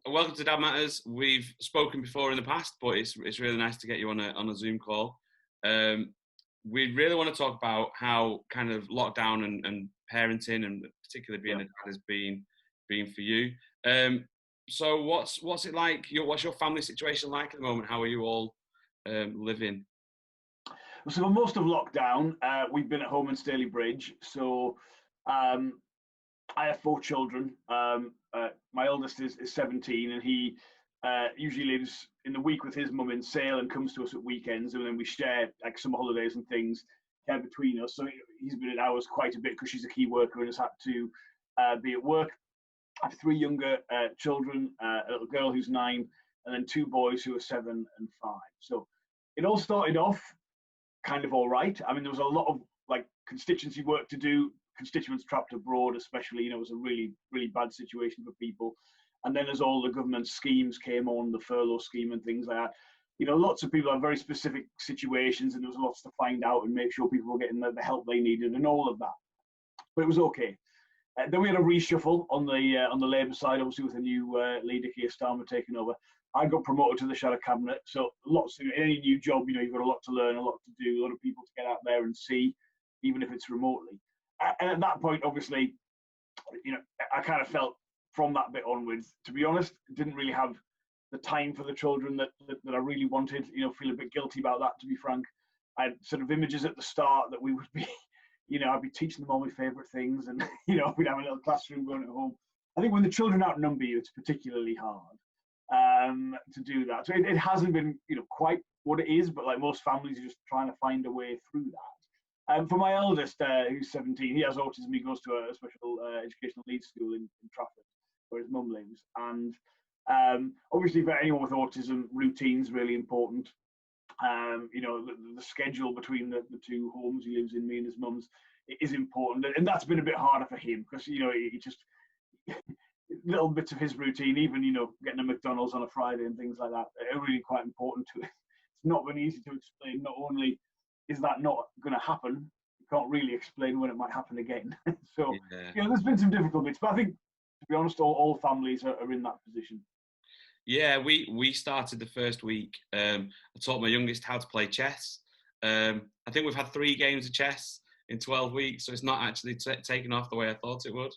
welcome to Dad Matters. We've spoken before in the past, but it's really nice to get you on a Zoom call. We really want to talk about how kind of lockdown and parenting, and particularly being a dad, has been for you. So what's it like? What's your family situation like at the moment? How are you all living? So for most of lockdown, we've been at home in Stalybridge. So I have 4 children. My eldest is 17, and he usually lives in the week with his mum in Sale and comes to us at weekends, and then we share like summer holidays and things between us. So he's been at ours quite a bit because she's a key worker and has had to be at work. I have 3 younger children, a little girl who's 9, and then 2 boys who are 7 and 5. So it all started off kind of all right. I mean, there was a lot of like constituency work to do. Constituents trapped abroad, especially, it was a really, really bad situation for people. And then as all the government schemes came on, the furlough scheme and things like that, lots of people have very specific situations, and there was lots to find out and make sure people were getting the help they needed and all of that. But it was okay. Then we had a reshuffle on the Labour side, obviously with a new leader, Keir Starmer, taking over. I got promoted to the Shadow Cabinet, so in any new job, you've got a lot to learn, a lot to do, a lot of people to get out there and see, even if it's remotely. And at that point, obviously, I kind of felt from that bit onwards, to be honest, didn't really have the time for the children that I really wanted. Feel a bit guilty about that, to be frank. I had sort of images at the start that we would be, I'd be teaching them all my favourite things, and we'd have a little classroom going at home. I think when the children outnumber you, it's particularly hard to do that. So it hasn't been, quite what it is, but like most families, are just trying to find a way through that. For my eldest, who's 17, he has autism. He goes to a special educational needs school in Trafford, where his mum lives. And obviously, for anyone with autism, routine's really important. The schedule between the 2 homes he lives in, me and his mum's, is important. And that's been a bit harder for him because, he just, little bits of his routine, even, getting a McDonald's on a Friday and things like that, are really quite important to it. It's not been easy to explain. Not only is that not going to happen, you can't really explain when it might happen again. So, there's been some difficult bits, but I think, to be honest, all families are in that position. Yeah, we started the first week. I taught my youngest how to play chess. I think we've had 3 games of chess in 12 weeks, so it's not actually taken off the way I thought it would.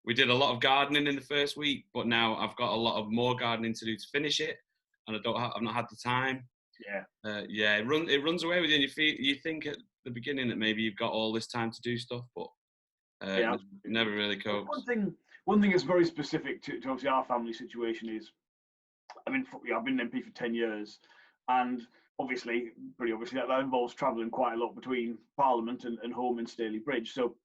We did a lot of gardening in the first week, but now I've got a lot of more gardening to do to finish it, and I've not had the time. Yeah. It runs away with you, and you think at the beginning that maybe you've got all this time to do stuff, but it never really copes. One thing that's very specific to obviously our family situation is, I mean, I've been an MP for 10 years, and pretty obviously, that involves travelling quite a lot between Parliament and home in Stalybridge. So,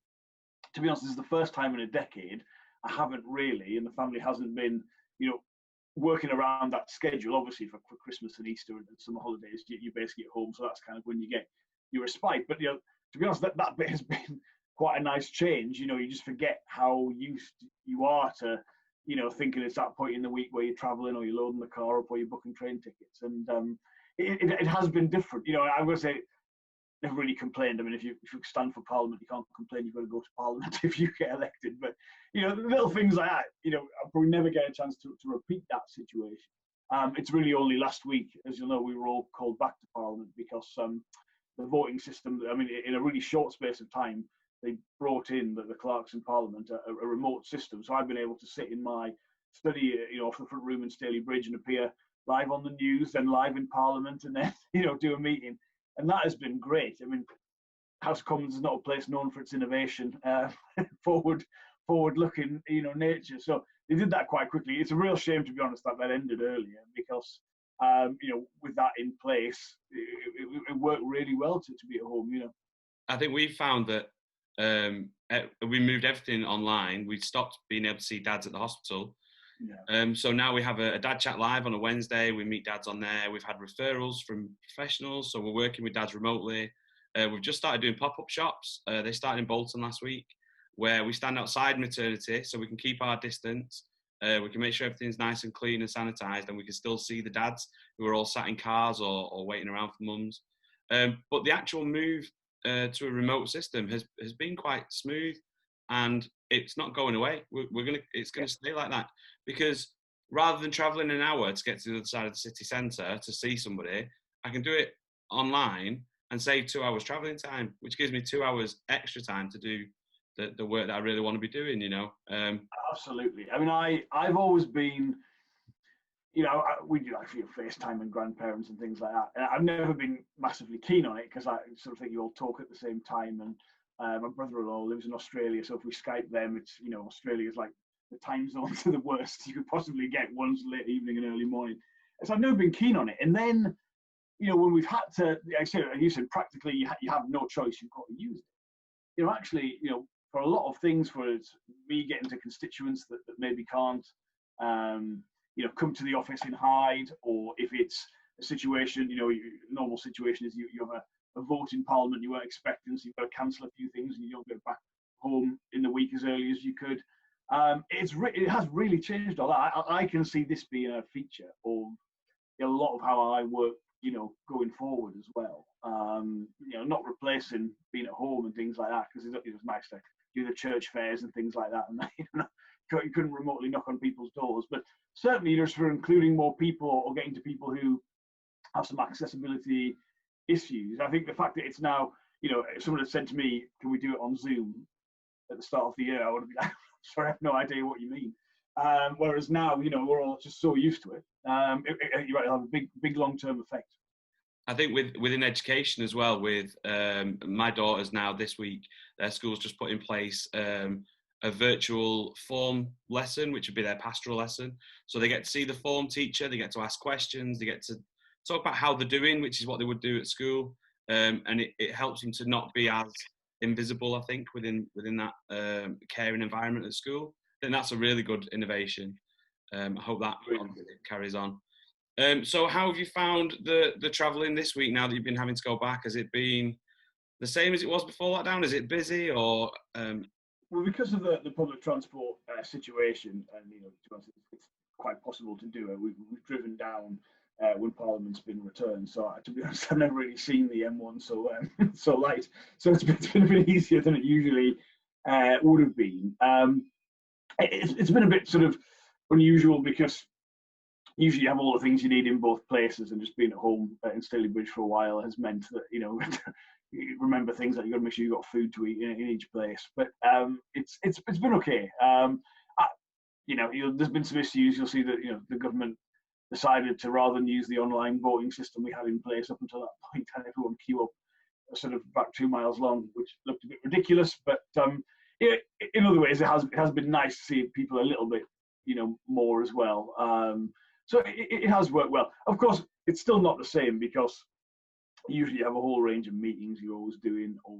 to be honest, this is the first time in a decade I haven't really, and the family hasn't been, working around that schedule. Obviously, for Christmas and Easter and summer holidays, you basically at home, so that's kind of when you get your respite. But, to be honest, that bit has been quite a nice change. You just forget how used you are to, thinking it's that point in the week where you're traveling or you're loading the car up or you're booking train tickets. And it has been different. I would say, never really complained. I mean, if you stand for Parliament, you can't complain. You've got to go to Parliament if you get elected. But, the little things like that, I'll probably never get a chance to repeat that situation. It's really only last week, as you'll know, we were all called back to Parliament because the voting system, I mean, in a really short space of time, they brought in the clerks in Parliament a remote system. So I've been able to sit in my study, off the front room in Stalybridge and appear live on the news, then live in Parliament, and then, do a meeting. And that has been great. I mean, House of Commons is not a place known for its innovation, forward-looking, nature. So they did that quite quickly. It's a real shame, to be honest, that ended earlier because, with that in place, it worked really well to be at home. I think we found that we moved everything online. We stopped being able to see dads at the hospital. Yeah. So now we have a dad chat live on a Wednesday. We meet dads on there. We've had referrals from professionals, so we're working with dads remotely. We've just started doing pop-up shops. They started in Bolton last week, where we stand outside maternity so we can keep our distance. We can make sure everything's nice and clean and sanitised, and we can still see the dads who are all sat in cars or waiting around for mums. But the actual move to a remote system has been quite smooth, and it's not going away. It's going to stay like that, because rather than travelling an hour to get to the other side of the city centre to see somebody, I can do it online and save 2 hours travelling time, which gives me 2 hours extra time to do the work that I really want to be doing, you know. Absolutely. I mean, I've always been, you know, we do like FaceTime and grandparents and things like that. And I've never been massively keen on it because I sort of think you all talk at the same time. And my brother-in-law lives in Australia, so if we Skype them, it's, you know, Australia's like the time zone to the worst you could possibly get, once late evening and early morning. And so I've never been keen on it. And then, you know, when we've had to, you said practically you have no choice, you've got to use it. You know, actually, you know, for a lot of things, for it's me getting to constituents that maybe can't, you know, come to the office in Hyde, or if it's a situation, you know, normal situation is you have a vote in Parliament you weren't expecting, so you've got to cancel a few things and you don't get back home in the week as early as you could. It has really changed a lot. I can see this being a feature of a lot of how I work, you know, going forward as well. You know, not replacing being at home and things like that, because it was nice to do the church fairs and things like that, and you know, you couldn't remotely knock on people's doors. But certainly, just for including more people or getting to people who have some accessibility issues. I think the fact that it's now, you know, if someone had said to me, "Can we do it on Zoom?" at the start of the year, I would have been like, "Sorry, I have no idea what you mean." Whereas now, you know, we're all just so used to it. You're right, it'll have a big long-term effect. I think within education as well, with my daughters now this week, their school's just put in place a virtual form lesson, which would be their pastoral lesson. So they get to see the form teacher, they get to ask questions, they get to talk about how they're doing, which is what they would do at school. And it helps them to not be as invisible, I think, within that caring environment at school. I think that's a really good innovation. I hope that carries on. So how have you found the travelling this week now that you've been having to go back? Has it been the same as it was before lockdown? Is it busy or? Well, because of the public transport situation, and you know, it's quite possible to do it. We've driven down when Parliament's been returned. So to be honest, I've never really seen the M1 so light. So it's been a bit easier than it usually would have been. It's been a bit sort of unusual because usually you have all the things you need in both places, and just being at home in Stalybridge for a while has meant that, you know, you remember things like you've got to make sure you've got food to eat in each place. But it's been okay. You know, there's been some issues. You'll see that, you know, the government decided to, rather than use the online voting system we had in place up until that point, had everyone queue up sort of about 2 miles long, which looked a bit ridiculous. But in other ways, it has been nice to see people a little bit, you know, more as well. So it has worked well. Of course, it's still not the same, because usually you have a whole range of meetings you're always doing, or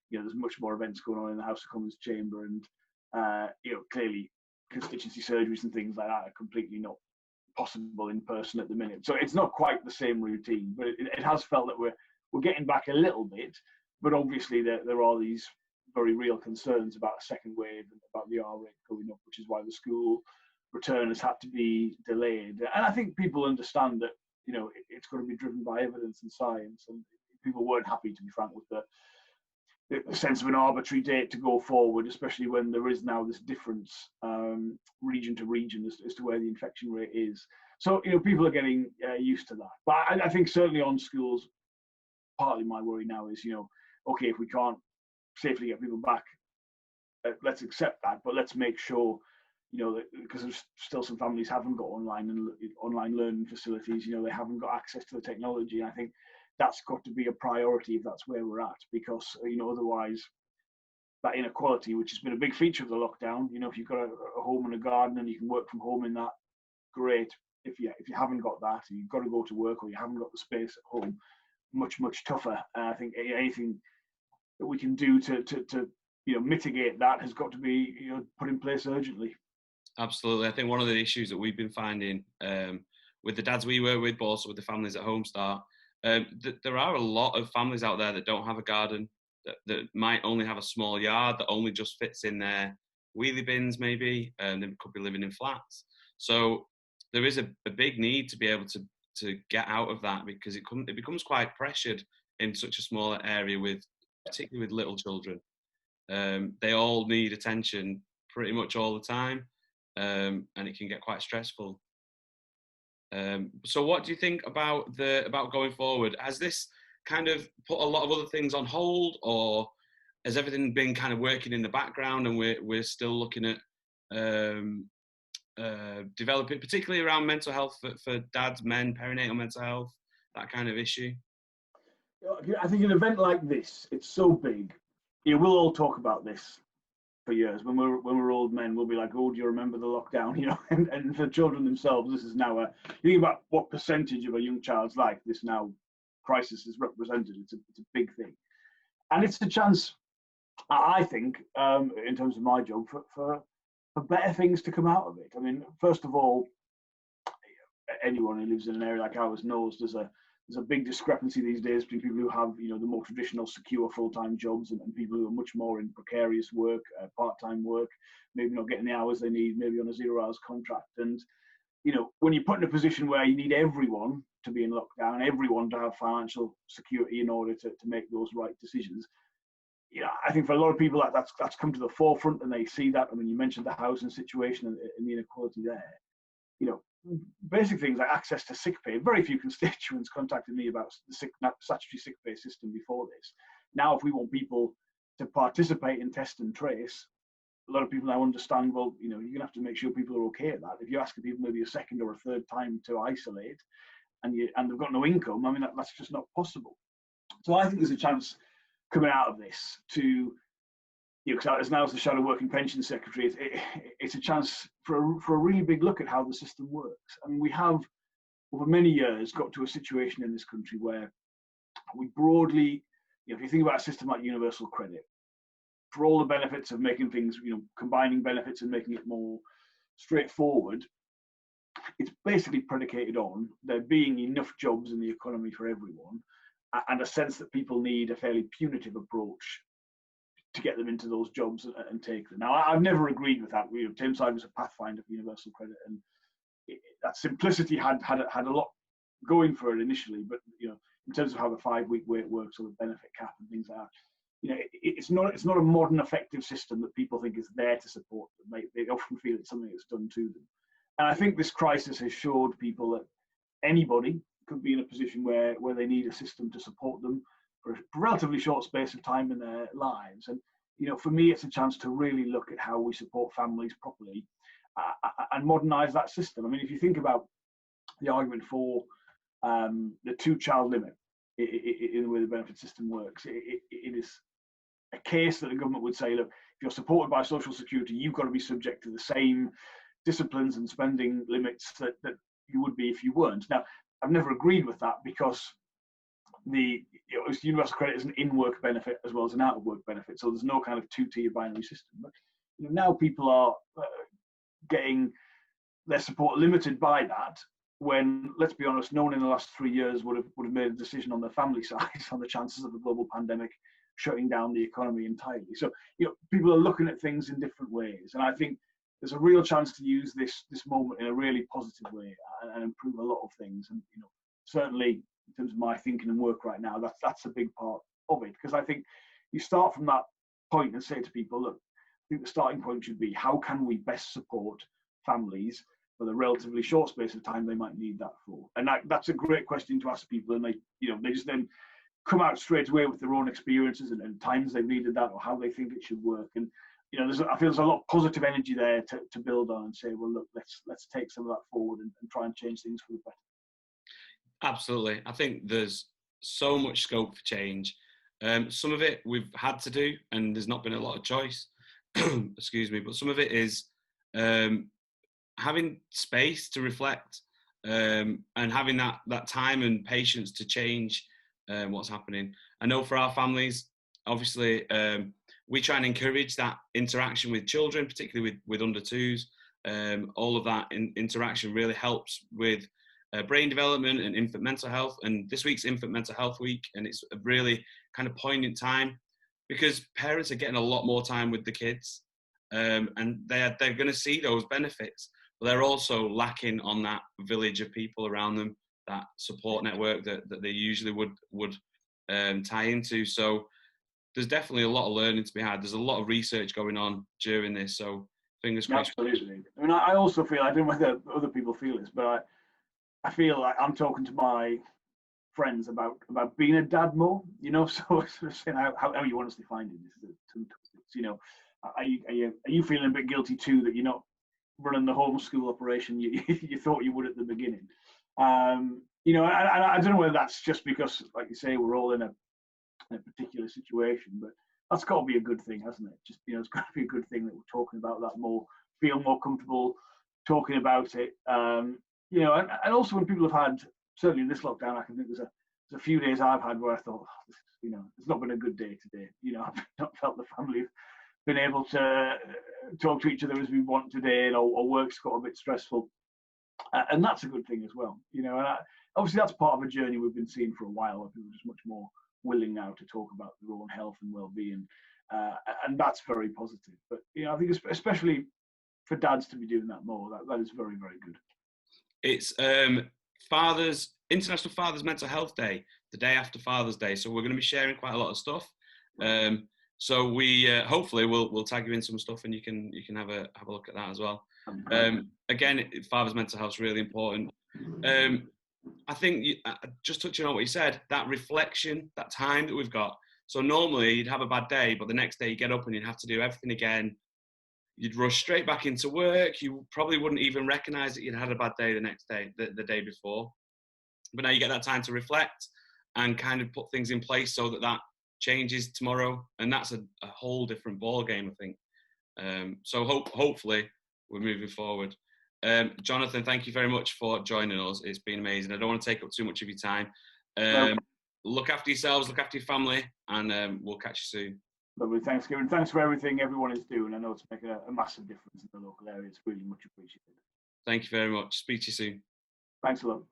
you know, there's much more events going on in the House of Commons chamber, and you know, clearly constituency surgeries and things like that are completely not possible in person at the minute. So it's not quite the same routine, but it has felt that we're getting back a little bit. But obviously there are these very real concerns about a second wave and about the R rate going up, which is why the school return has had to be delayed. And I think people understand that, you know, it's going to be driven by evidence and science, and people weren't happy, to be frank, with the sense of an arbitrary date to go forward, especially when there is now this difference region to region as to where the infection rate is. So, you know, people are getting used to that. But I think certainly on schools, partly my worry now is, you know, okay, if we can't safely get people back, let's accept that, but let's make sure, you know, because there's still some families haven't got online learning facilities. You know, they haven't got access to the technology. And I think that's got to be a priority if that's where we're at, because, you know, otherwise that inequality, which has been a big feature of the lockdown, you know, if you've got a home and a garden and you can work from home in that, great. If you haven't got that, and you've got to go to work, or you haven't got the space at home, much tougher. And I think anything that we can do to you know, mitigate that has got to be, you know, put in place urgently. Absolutely. I think one of the issues that we've been finding with the dads we work with, but also with the families at Homestart, there are a lot of families out there that don't have a garden, that might only have a small yard that only just fits in their wheelie bins, maybe, and they could be living in flats. So there is a big need to be able to get out of that, because it becomes quite pressured in such a smaller area, particularly with little children. They all need attention pretty much all the time. and it can get quite stressful. So what do you think about going forward? Has this kind of put a lot of other things on hold, or has everything been kind of working in the background and we're still looking at developing, particularly around mental health for dads, men, perinatal mental health, that kind of issue? I think an event like this, it's so big. We'll all talk about this for years. When we're old men, we'll be like, "Oh, do you remember the lockdown?" And for children themselves, this is now you think about what percentage of a young child's life this now crisis is represented. It's a big thing, and it's a chance, I think, in terms of my job, for better things to come out of it. I mean, first of all, anyone who lives in an area like ours knows there's a big discrepancy these days between people who have, the more traditional, secure full-time jobs and people who are much more in precarious work, part-time work, maybe not getting the hours they need, maybe on a 0 hours contract. And, when you're put in a position where you need everyone to be in lockdown, everyone to have financial security in order to make those right decisions, I think for a lot of people that's come to the forefront, and they see that. I mean, you mentioned the housing situation and the inequality there. Basic things like access to sick pay. Very few constituents contacted me about the statutory sick pay system before this. Now, if we want people to participate in test and trace, a lot of people now understand, well, you're going to have to make sure people are okay at that. If you're asking people maybe a second or a third time to isolate and they've got no income, I mean, that's just not possible. So I think there's a chance coming out of this to, because now as the Shadow Working Pension Secretary, it's a chance for a really big look at how the system works. I mean, we have, over many years, got to a situation in this country where we broadly, if you think about a system like universal credit, for all the benefits of making things, combining benefits and making it more straightforward, it's basically predicated on there being enough jobs in the economy for everyone, and a sense that people need a fairly punitive approach to get them into those jobs and take them. Now, I've never agreed with that. Tameside was a pathfinder for universal credit, and that simplicity had a lot going for it initially. But in terms of how the 5-week wait works, or the benefit cap and things like that, it's not a modern, effective system that people think is there to support them. They often feel it's something that's done to them. And I think this crisis has showed people that anybody could be in a position where they need a system to support them for a relatively short space of time in their lives. And for me, it's a chance to really look at how we support families properly and modernize that system. I mean, if you think about the argument for the 2-child limit in the way the benefit system works, it is a case that the government would say, look, if you're supported by Social Security, you've got to be subject to the same disciplines and spending limits that you would be if you weren't. Now, I've never agreed with that, because the universal credit is an in-work benefit as well as an out-of-work benefit, so there's no kind of 2-tier binary system. But now people are getting their support limited by that, when, let's be honest, no one in the last 3 years would have made a decision on the family size on the chances of a global pandemic shutting down the economy entirely. So people are looking at things in different ways, and I think there's a real chance to use this moment in a really positive way and improve a lot of things. And certainly in terms of my thinking and work right now, that's a big part of it, because I think you start from that point and say to people, look, I think the starting point should be, how can we best support families for the relatively short space of time they might need that for? And that's a great question to ask people, and they just then come out straight away with their own experiences and times they've needed that, or how they think it should work. And I feel there's a lot of positive energy there to build on and say, well, look, let's take some of that forward and try and change things for the better. Absolutely. I think there's so much scope for change. Some of it we've had to do, and there's not been a lot of choice. Excuse me, but some of it is having space to reflect, and having that time and patience to change what's happening. I know for our families, obviously, we try and encourage that interaction with children, particularly with under 2s. All of that interaction really helps with brain development and infant mental health. And this week's Infant Mental Health Week, and it's a really kind of poignant time, because parents are getting a lot more time with the kids, and they're going to see those benefits, but they're also lacking on that village of people around them, that support network that they usually would tie into. So there's definitely a lot of learning to be had. There's a lot of research going on during this, so Fingers crossed. Absolutely. I mean, I also feel, I don't know whether other people feel this, but I feel like I'm talking to my friends about being a dad more, you know, so sort of saying how you honestly find it. This is two topics, you know. Are you feeling a bit guilty too that you're not running the homeschool operation you thought you would at the beginning? You know, I don't know whether that's just because, like you say, we're all in a particular situation, but that's got to be a good thing, hasn't it? Just, you know, it's got to be a good thing that we're talking about that more, feel more comfortable talking about it. You know, and also when people have had, certainly in this lockdown, I can think there's a few days I've had where I thought, oh, you know, it's not been a good day today. You know, I've not felt the family have been able to talk to each other as we want today, and our work's got a bit stressful. And that's a good thing as well. You know, and obviously that's part of a journey we've been seeing for a while, where people are just much more willing now to talk about their own health and well-being, and that's very positive. But you know, I think especially for dads to be doing that more, that is very, very good. It's International Father's Mental Health Day, the day after Father's Day, so we're going to be sharing quite a lot of stuff. So we hopefully we'll tag you in some stuff, and you can have a look at that as well. Again, father's mental health is really important. I think just touching on what you said, that reflection, that time that we've got. So normally you'd have a bad day, but the next day you get up and you'd have to do everything again. You'd rush straight back into work. You probably wouldn't even recognise that you'd had a bad day the next day, the day before. But now you get that time to reflect and kind of put things in place so that changes tomorrow, and that's a whole different ball game, I think. So hopefully we're moving forward. Jonathan, thank you very much for joining us. It's been amazing. I don't want to take up too much of your time. Look after yourselves, look after your family, and we'll catch you soon. Lovely. Thanks, Kieran. Thanks for everything everyone is doing. I know it's making a massive difference in the local area. It's really much appreciated. Thank you very much. Speak to you soon. Thanks a lot.